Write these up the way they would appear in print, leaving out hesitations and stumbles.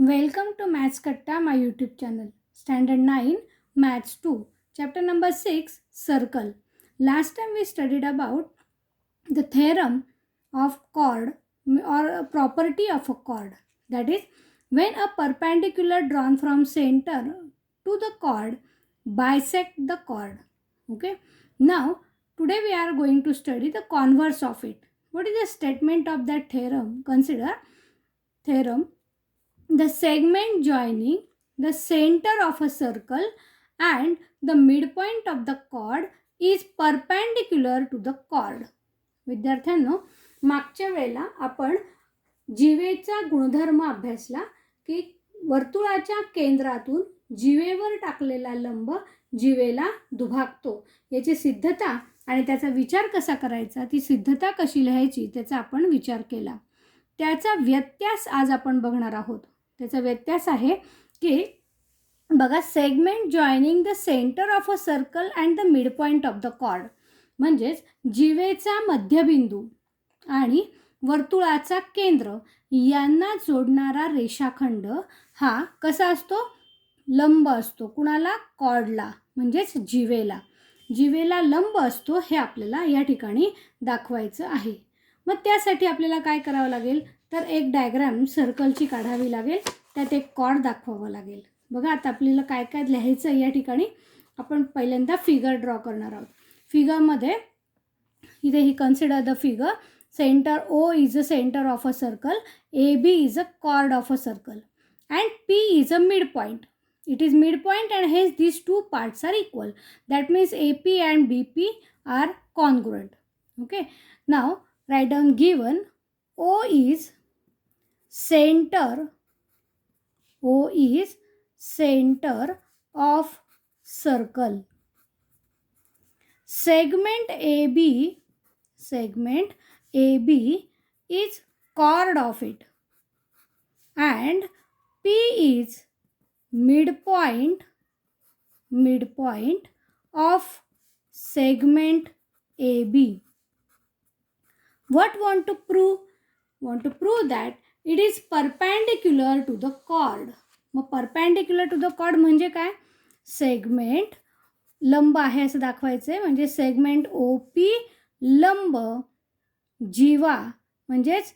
Welcome to Maths Katta, my YouTube channel. Standard 9, Maths 2, Chapter number 6, Circle. Last time we studied about the theorem of chord or a property of a chord. That is, when a perpendicular drawn from center to the chord bisect the chord. Okay. Now, today we are going to study the converse of it. What is the statement of that theorem? Consider theorem. The segment joining the center of a circle and the midpoint of the chord is perpendicular to the chord. विद्यार्थ्यांनो, मागच्या वेळेला आपण जीवेचा गुणधर्म अभ्यासला की वर्तुळाच्या केंद्रातून जीवेवर टाकलेला लंब जीवेला दुभागतो याची सिद्धता आणि त्याचा विचार कसा करायचा, ती सिद्धता कशी लिहायची त्याचा आपण विचार केला. त्याचा व्यत्यास आज आपण बघणार आहोत. त्याचा व्यत्यास आहे की बघा, segment joining the centre of a circle and the midpoint of the chord, म्हणजेच जीवेचा मध्यबिंदू आणि वर्तुळाचा केंद्र यांना जोडणारा रेषाखंड हा कसा असतो? लंब असतो. कुणाला? कॉर्डला, म्हणजेच जीवेला. जीवेला लंब असतो हे आपल्याला या ठिकाणी दाखवायचं आहे. मग त्यासाठी आपल्याला काय करावं लागेल तर एक डायग्राम सर्कलची काढावी लागेल, त्यात एक कॉर्ड दाखवावं लागेल. बघा, आता आपल्याला काय काय लिहायचं या ठिकाणी. आपण पहिल्यांदा फिगर ड्रॉ करणार आहोत. फिगरमध्ये इथे ही consider the figure. Center O is a center of a circle, AB is a chord of a circle and P is a midpoint. It is midpoint and hence these two parts are equal. That means AP and BP are congruent. Okay. Now write down given O is center of circle. Segment AB is chord of it and P is midpoint of segment AB. What want to prove? Want to prove that it is perpendicular to the chord. मग perpendicular to the chord म्हणजे काय? Segment लंब आहे असं दाखवायचं आहे, म्हणजे segment OP लंब जीवा म्हणजेच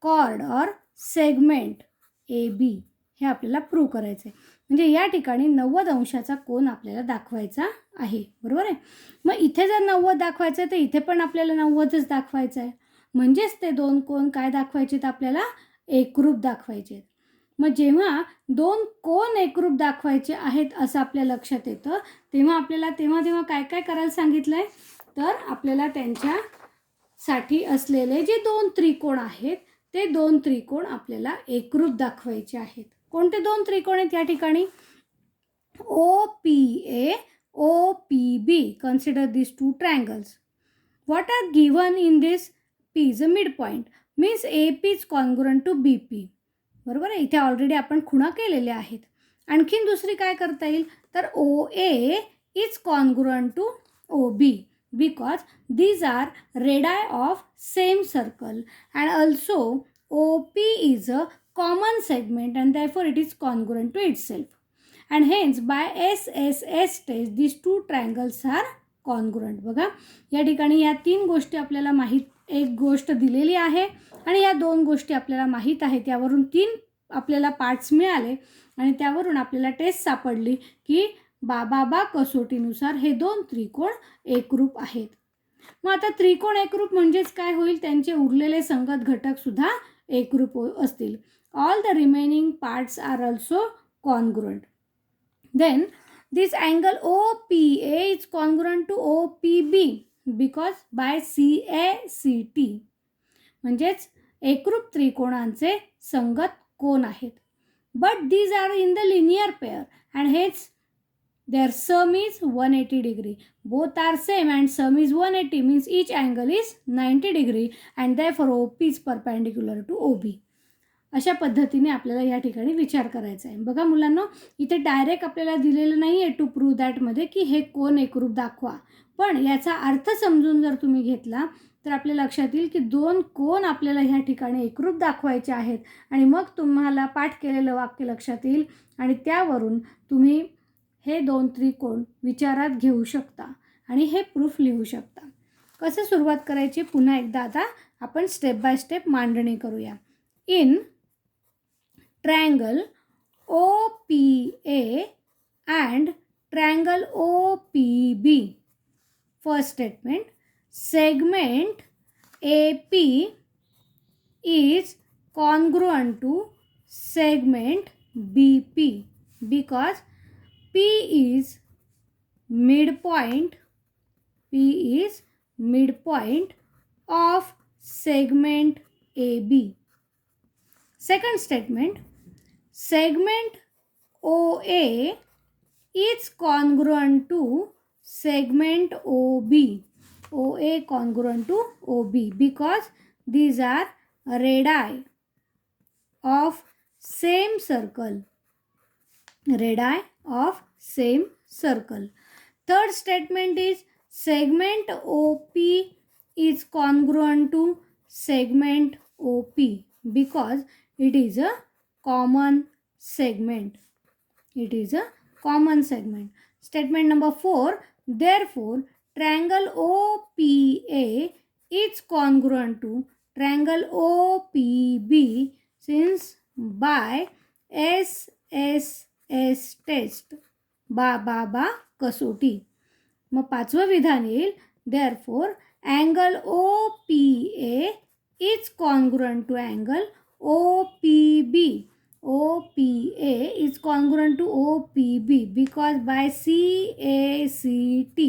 कॉर्ड और सेगमेंट AB हे आपल्याला प्रूव्ह करायचं आहे. म्हणजे या ठिकाणी 90 अंशाचा कोन आपल्याला दाखवायचा आहे. बरोबर आहे. मग इथे जर 90 दाखवायचं आहे तर इथे पण आपल्याला 90च दाखवायचं आहे. म्हणजेच ते दोन कोन काय दाखवायचे आहेत? आपल्याला एकरूप दाखवायचे आहेत. मग जेव्हा दोन कोन एकरूप दाखवायचे आहेत असं आपल्या लक्षात येतं तेव्हा आपल्याला तेव्हा काय काय करायला सांगितलं आहे तर आपल्याला त्यांच्यासाठी असलेले जे दोन त्रिकोण आहेत ते दोन त्रिकोण आपल्याला एकरूप दाखवायचे आहेत. कोणते दोन त्रिकोण आहेत या ठिकाणी? OPA, OPB. Consider these two triangles. What are given in this? P is a midpoint. Means AP is congruent to BP. बरोबर आहे. इथे ऑलरेडी आपण खुणा केलेल्या आहेत. आणखीन दुसरी काय करता येईल तर OA is congruent to OB because these are radii of same circle and also OP is a common segment and therefore it is congruent to itself. And hence by SSS test these two triangles are congruent. बघा, या ठिकाणी या तीन गोष्टी आपल्याला माहीत, एक गोष्ट दिलेली आहे आणि या दोन गोष्टी आपल्याला माहीत आहेत. यावरून तीन आपल्याला पार्ट्स मिळाले आणि त्यावरून आपल्याला टेस्ट सापडली की बाबा कसोटीनुसार हे दोन त्रिकोण एकरूप आहेत. मग आता त्रिकोण एकरूप म्हणजेच काय होईल? त्यांचे उरलेले संगत घटक सुद्धा एकरूप असतील. All the remaining parts are also congruent. Then this angle OPA is congruent to OPB because by CACT. म्हणजेच एकरूप त्रिकोणांचे संगत कोन आहेत. But these are in the linear pair and hence their sum is 180 degree. Both are same and sum is 180 means each angle is 90 degree and therefore OP is perpendicular to OB. अशा पद्धतीने आपल्याला या ठिकाणी विचार करायचा आहे. बघा मुलांनो, इथे डायरेक्ट आपल्याला दिलेलं नाही आहे टू प्रूव्ह दॅटमध्ये की हे कोन एकरूप दाखवा, पण याचा अर्थ समजून जर तुम्ही घेतला तर आपल्या लक्षात येईल की 2 कोन आपल्याला ह्या ठिकाणी एकरूप दाखवायचे आहेत आणि मग तुम्हाला पाठ केलेलं वाक्य लक्षात येईल आणि त्यावरून तुम्ही हे 2 त्रिकोण विचारात घेऊ शकता आणि हे प्रूफ लिहू शकता. कसं सुरुवात करायची पुन्हा एकदा आता आपण स्टेप बाय स्टेप मांडणी करूया. In triangle OPA and triangle OPB. First statement, segment AP is congruent to segment BP because P is midpoint of segment AB. Second statement, segment OA is congruent to segment OB. OA congruent to OB because these are radii of same circle. Radii of same circle. Third statement is segment OP is congruent to segment OP because it is a common segment. It is a common segment. Statement number 4, therefore triangle OPA is congruent to triangle OPB since by SSS test बा कसोटी. मग पाचवं विधान येईल therefore angle OPA is congruent to angle OPB. OPA is congruent to OPB because by CACT.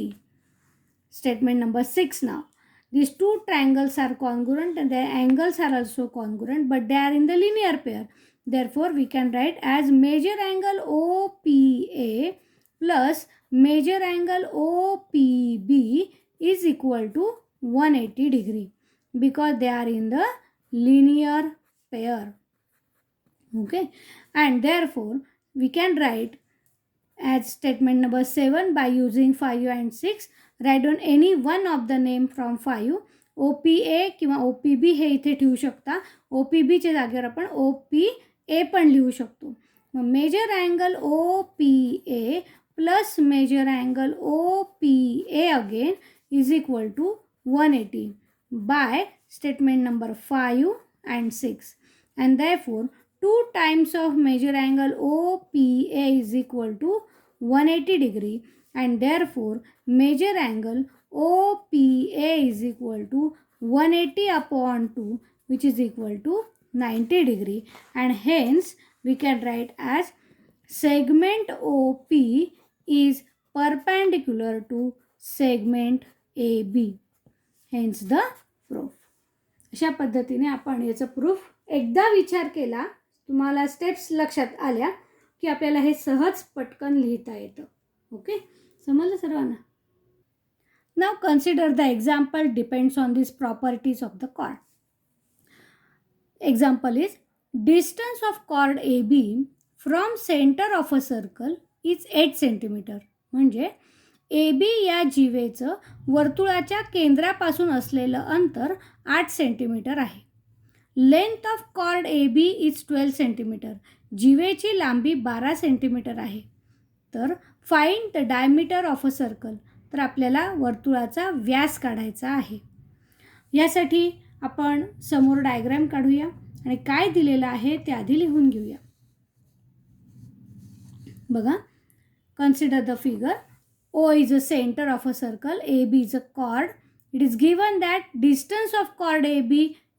Statement number 6 now. These two triangles are congruent and their angles are also congruent, but they are in the linear pair. Therefore, we can write as major angle OPA plus major angle OPB is equal to 180 degree because they are in the linear pair. Okay, and therefore we can write as statement number 7 by using 5 and 6. Write down any one of the name from 5. OPA किंवा OPB हे इथे ठेवू शकता. OPB च्या जागेवर आपण OPA पण लिहू शकतो. मग major angle OPA plus major angle OPA again is equal to 180 by statement number 5 and 6. And therefore 2 times of major angle OPA is equal to 180 degree and therefore major angle OPA is equal to 180 upon 2 which is equal to 90 degree and hence we can write as segment OP is perpendicular to segment AB. Hence the proof. अशा पद्धतीने आपण याचा proof एकदा विचार केला, तुम्हाला steps लक्षात आल्या की आपल्याला हे सहज पटकन लिहिता येतं. ओके, समजलं सर्वांना? Now consider the example depends on this properties of the chord. Example is distance of chord AB from centre of a circle is 8 centimetre. म्हणजे AB या जीवेचं वर्तुळाच्या केंद्रापासून असलेलं अंतर 8 सेंटीमीटर आहे. Length of chord AB is 12 centimetre. जीवेची लांबी 12 centimetre आहे. तर find the diameter of a circle. तर आपल्याला वर्तुळाचा व्यास काढायचा आहे. यासाठी आपण समोर डायग्राम काढूया आणि काय दिलेलं आहे ते आधी लिहून घेऊया. बघा, consider the figure. O is the center of a circle, AB is a chord. It is given that distance of chord AB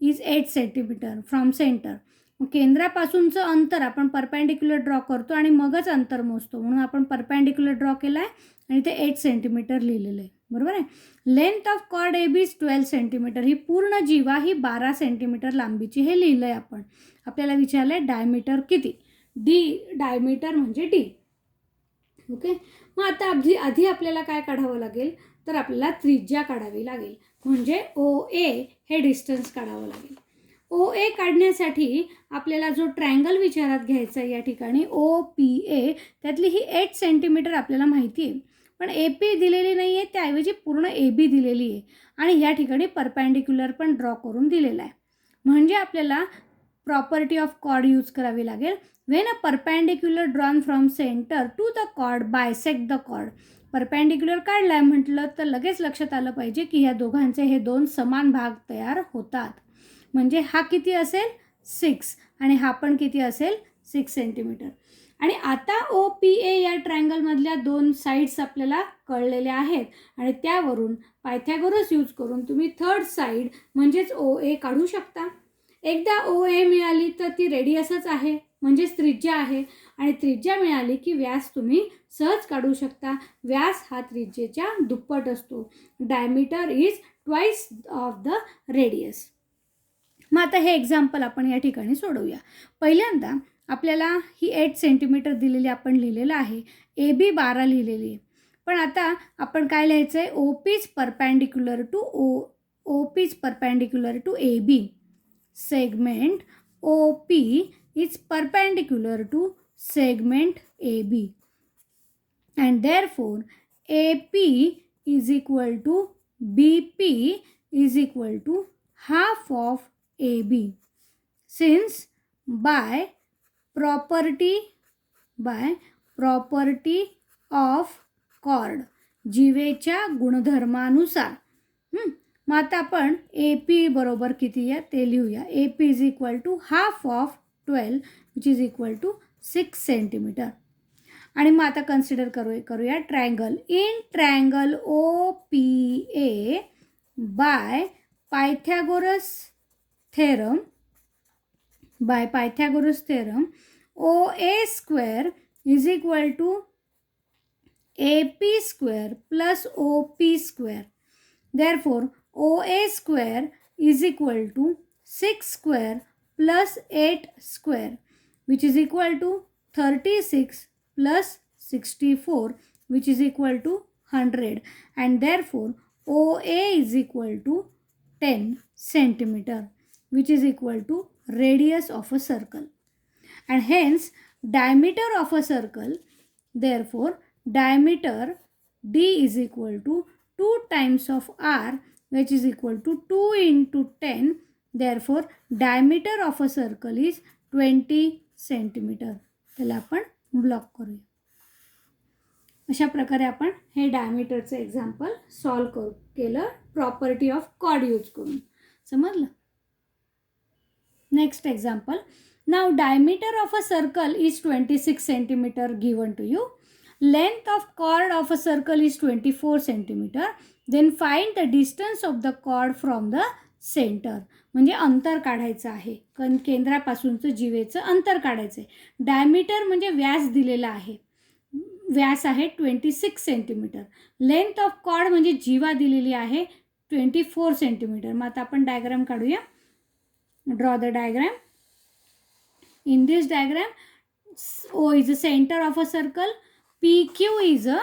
is 8 cm from center. केंद्रापासूनचं अंतर आपण परपेंडिक्युलर ड्रॉ करतो आणि मगच अंतर मोजतो, म्हणून आपण परपेंडिक्युलर ड्रॉ केला आहे आणि ते 8 सेंटीमीटर लिहिलेलं आहे. बरोबर आहे. Length of chord AB is 12 centimetre. ही पूर्ण जीवा ही 12 सेंटीमीटर लांबीची हे लिहिलं आहे आपण. आपल्याला विचारलं आहे डायमीटर किती. डायमीटर म्हणजे D. ओके, मग आता आधी आपल्याला काय काढावं लागेल, तर आपल्याला त्रिज्या काढावी लागेल. म्हणजे OA हे डिस्टन्स काढावं लागेल. OA काढण्यासाठी आपल्याला जो ट्रायंगल विचारात घ्यायचा आहे या ठिकाणी OPA, त्यातली ही 8 सेंटीमीटर आपल्याला माहिती आहे. पण ए पी दिलेली नाही आहे, त्याऐवजी पूर्ण ए बी दिलेली आहे आणि या ठिकाणी परपॅन्डिक्युलर पण ड्रॉ करून दिलेला आहे. म्हणजे आपल्याला प्रॉपर्टी ऑफ कॉर्ड यूज करावी लागेल. When a perpendicular drawn from centre to the chord bisect the chord. Perpendicular काढलाय म्हटलं तर लगेच लक्षात आलं पाहिजे की ह्या दोघांचे हे दोन समान भाग तयार होतात. म्हणजे हा किती असेल 6 आणि हा पण किती असेल 6 सेंटीमीटर. आणि आता ओ पी ए या ट्रायंगलमधल्या दोन साईड्स आपल्याला कळलेल्या आहेत आणि त्यावरून पायथागोरस यूज करून तुम्ही थर्ड साईड म्हणजेच ओ ए काढू शकता. एकदा ओ ए मिळाली तर ती रेडियसच आहे म्हणजेच त्रिज्या आहे आणि त्रिज्या मिळाली की व्यास तुम्ही सहज काढू शकता. व्यास हा त्रिज्येच्या दुप्पट असतो. Diameter is twice of the radius. मग आता हे एक्झाम्पल आपण या ठिकाणी सोडवूया. पहिल्यांदा आपल्याला ही 8 सेंटीमीटर दिलेली आपण लिहिलेलं आहे. ए बी 12 लिहिलेली आहे. पण आता आपण काय लिहायचं आहे, O P is perpendicular to O P is perpendicular to A B. Segment O P is perpendicular to segment A B. And therefore AP is equal to BP is equal to half of AB. Since by property of chord, जीवेच्या गुणधर्मानुसार मग आता आपण A P बरोबर किती आहे ते लिहूया. A P is equal to half of 12 which is equal to 6 centimetre. आणि मग आता कन्सिडर करूया triangle. In triangle O P A by Pythagoras theorem O A square is equal to A P square plus O P square. Therefore O A square is equal to 6 square plus 8 square which is equal to 36 plus 64 which is equal to 100 and therefore OA is equal to 10 centimeter which is equal to radius of a circle and hence diameter of a circle, therefore diameter D is equal to 2 times of R which is equal to 2 into 10, therefore diameter of a circle is 20 centimeter. त्याला आपण block करूया. अशा प्रकारे आपण हे डायमीटरचं example solve केलं property of chord use करून. समजलं. Next example. नाव diameter of a circle is 26 centimetre given to you. Length of chord of a circle is 24 centimetre. Then find the distance of the chord from the centre. म्हणजे अंतर काढायचं आहे, केंद्रापासूनचं जीवेचं अंतर काढायचं आहे. डायमीटर म्हणजे व्यास दिलेला आहे, व्यास आहे 26 सेंटीमीटर. लेंथ ऑफ कॉर्ड म्हणजे जीवा दिलेली आहे 24 सेंटीमीटर. मग आता आपण डायग्राम काढूया. Draw the diagram. In this diagram O is the center of a circle, PQ is a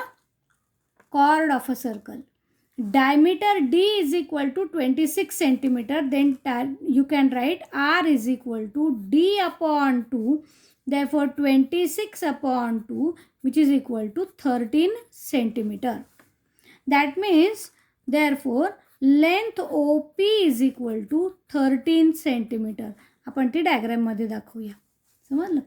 chord of a circle. Diameter D is equal to 26 centimeter. Then you can write R is equal to D upon 2. Therefore 26 upon 2 which is equal to 13 centimeter. That means therefore length OP is equal to 13 centimeter. आपण ती डायग्राममध्ये दाखवूया. समजलं.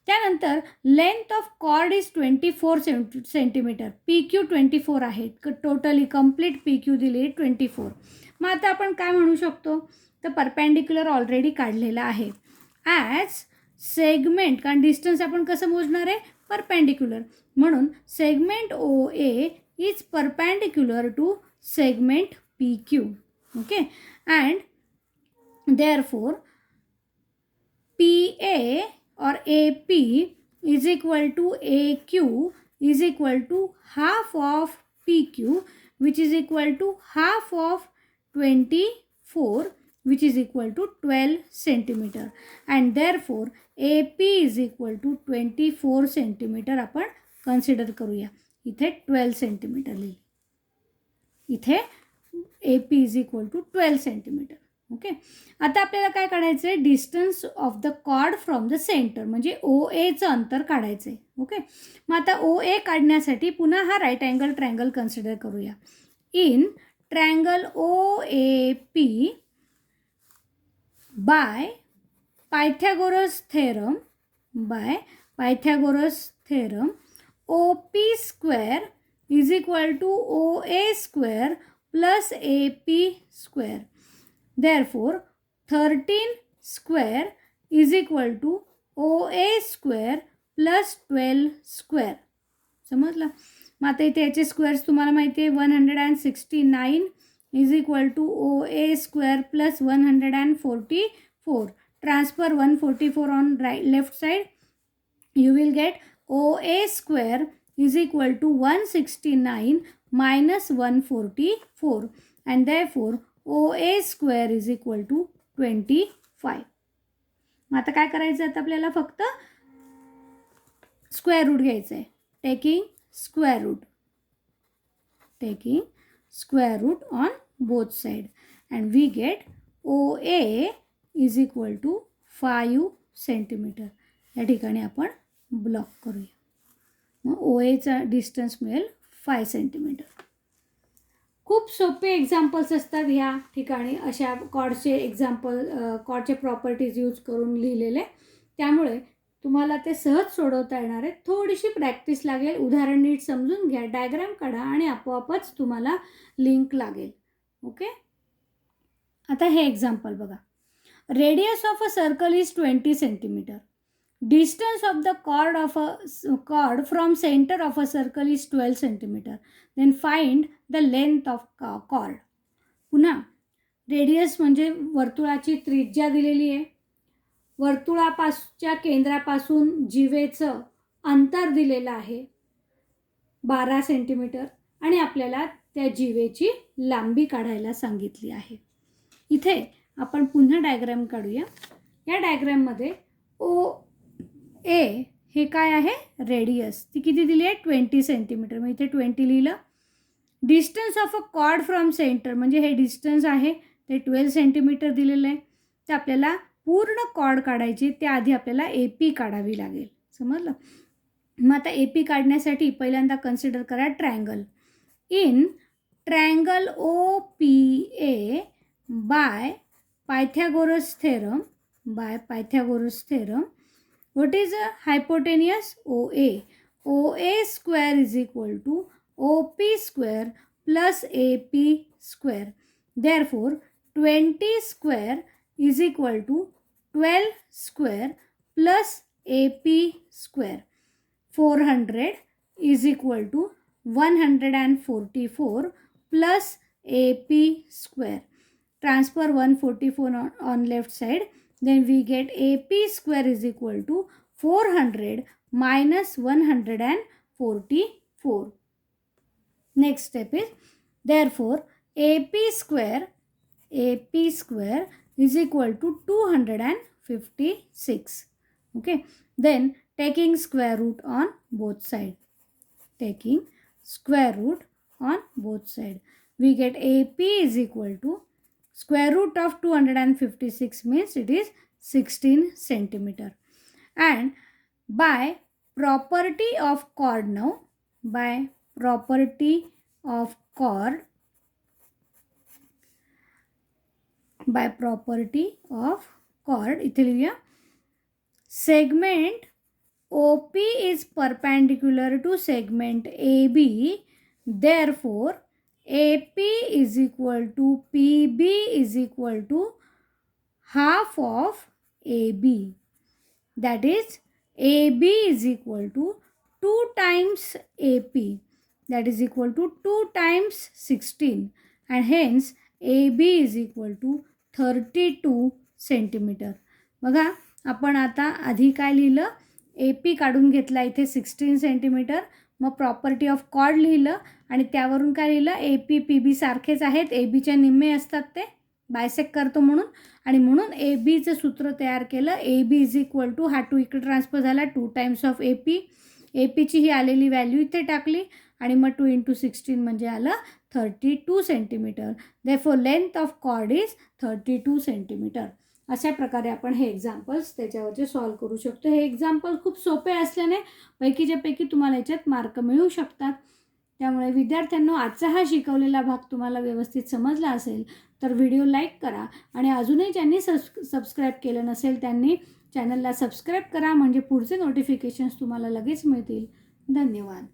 त्यानंतर length of chord is 24 centimetre. P Q 24 आहे. Totally complete P Q दिली 24. मग आता आपण काय म्हणू शकतो, तर परपॅन्डिक्युलर ऑलरेडी काढलेला आहे. ॲज सेगमेंट, कारण डिस्टन्स आपण कसं मोजणार आहे, परपॅन्डिक्युलर. म्हणून segment O A is perpendicular to segment P Q. Okay. And therefore P A or AP is equal to AQ is equal to half of PQ which is equal to half of 24 which is equal to 12 centimeter and therefore AP is equal to 24 centimeter. आपण consider करूया. इथे 12 centimetre लिहिले. इथे AP is equal to 12 centimeter. Okay. आता आपल्याला काय काढायचं आहे, distance of the chord from the centre, म्हणजे OAचं अंतर काढायचं आहे. ओके. मग आता OA काढण्यासाठी पुन्हा हा राईट अँगल ट्रायंगल कन्सिडर करूया. In triangle OAP by Pythagoras theorem OP square is equal to OA square plus AP square. Therefore, 13 square is equal to OA square plus 12 square. समजलं. मग आता इथे याचे स्क्वेअर्स तुम्हाला माहिती आहे, 169 is equal to OA square plus 144. Transfer 144 on left side. You will get OA square is equal to 169 minus 144 and therefore OA square is equal to 25. मग आता काय करायचं, आता आपल्याला फक्त स्क्वेअर रूट घ्यायचं आहे. Taking square root on both side and we get OA is equal to 5 centimetre. या ठिकाणी आपण ब्लॉक करूया. मग OAचा डिस्टन्स मिळेल 5 सेंटीमीटर. खूप सोपे एक्झाम्पल्स असतात ह्या ठिकाणी, अशा कॉर्डचे प्रॉपर्टीज यूज करून लिहिलेले. त्यामुळे तुम्हाला ते सहज सोडवता येणार आहे. थोडीशी प्रॅक्टिस लागेल. उदाहरण नीट समजून घ्या, डायग्राम काढा आणि आपोआपच तुम्हाला लिंक लागेल. ओके. आता हे एक्झाम्पल बघा. Radius of a circle is 20 centimetre. Distance of the chord from center of a circle is 12 centimeter. Then find the length of chord. पुन्हा रेडियस म्हणजे वर्तुळाची त्रिज्या दिलेली आहे. वर्तुळाच्या केंद्रापासून जिवेचं अंतर दिलेलं आहे 12 सेंटीमीटर आणि आपल्याला त्या जिवेची लांबी काढायला सांगितली आहे. इथे आपण पुन्हा डायग्राम काढूया. या डायग्राममध्ये OA हे काय आहे, रेडियस. ती किती दिली आहे, 20 सेंटीमीटर. मग इथे 20 लिहिलं. Distance of a cord from centre म्हणजे हे डिस्टन्स आहे ते 12 सेंटीमीटर दिलेलं आहे. तर आपल्याला पूर्ण कॉर्ड काढायची, त्याआधी आपल्याला AP काढावी लागेल. समजलं. मग आता AP काढण्यासाठी पहिल्यांदा कन्सिडर करा triangle. In triangle OPA bye Pythagoras theorem what is a hypotenuse, OA. OA square is equal to OP square plus AP square. Therefore 20 square is equal to 12 square plus AP square. 400 is equal to 144 plus AP square. Transfer 144 on left side. Then we get AP square is equal to 400 minus 144. Next step is, therefore AP square is equal to 256. Okay. Then taking square root on both sides. We get AP is equal to square root of 256 means it is 16 centimeter. And by property of chord now, इथे लिहूया. Segment OP is perpendicular to segment AB. Therefore AP is equal to PB is equal to half of AB. That is AB is equal to 2 times AP. That is equal to 2 times 16. And hence AB is equal to 32 centimeter. बघा, आपण आता आधी काय लिहिलं, AP काढून घेतला इथे 16 centimetre. मग प्रॉपर्टी ऑफ कॉर्ड लिहिलं आणि त्यावरून काय लिहिलं, AP PB सारखेच आहेत, ABच्या निम्मे असतात, ते बायसेक्ट करतो म्हणून. आणि म्हणून ABचं सूत्र तयार केलं. AB इज इक्वल टू, हा 2 इकडे ट्रान्सफर झाला, 2 टाइम्स ऑफ AP. APची ही आलेली व्हॅल्यू इथे टाकली आणि मग 2 × 16 म्हणजे आलं 32 centimetre. Therefore length of chord is 32 centimetre. अशा प्रकारे आपण हे एक्झाम्पल्स त्याच्यावरचे सॉल्व करू शकतो. हे एक्झाम्पल खूप सोपे असल्याने पैकीच्या पैकी तुम्हाला याच्यात मार्क मिळू शकतात. त्यामुळे विद्यार्थ्यांनो, आजचा हा शिकवलेला भाग तुम्हाला व्यवस्थित समजला असेल तर व्हिडिओ लाईक करा आणि अजूनही ज्यांनी सबस्क्राईब केलं नसेल त्यांनी चॅनलला सबस्क्राईब करा, म्हणजे पुढचे नोटिफिकेशन्स तुम्हाला लगेच मिळतील. धन्यवाद.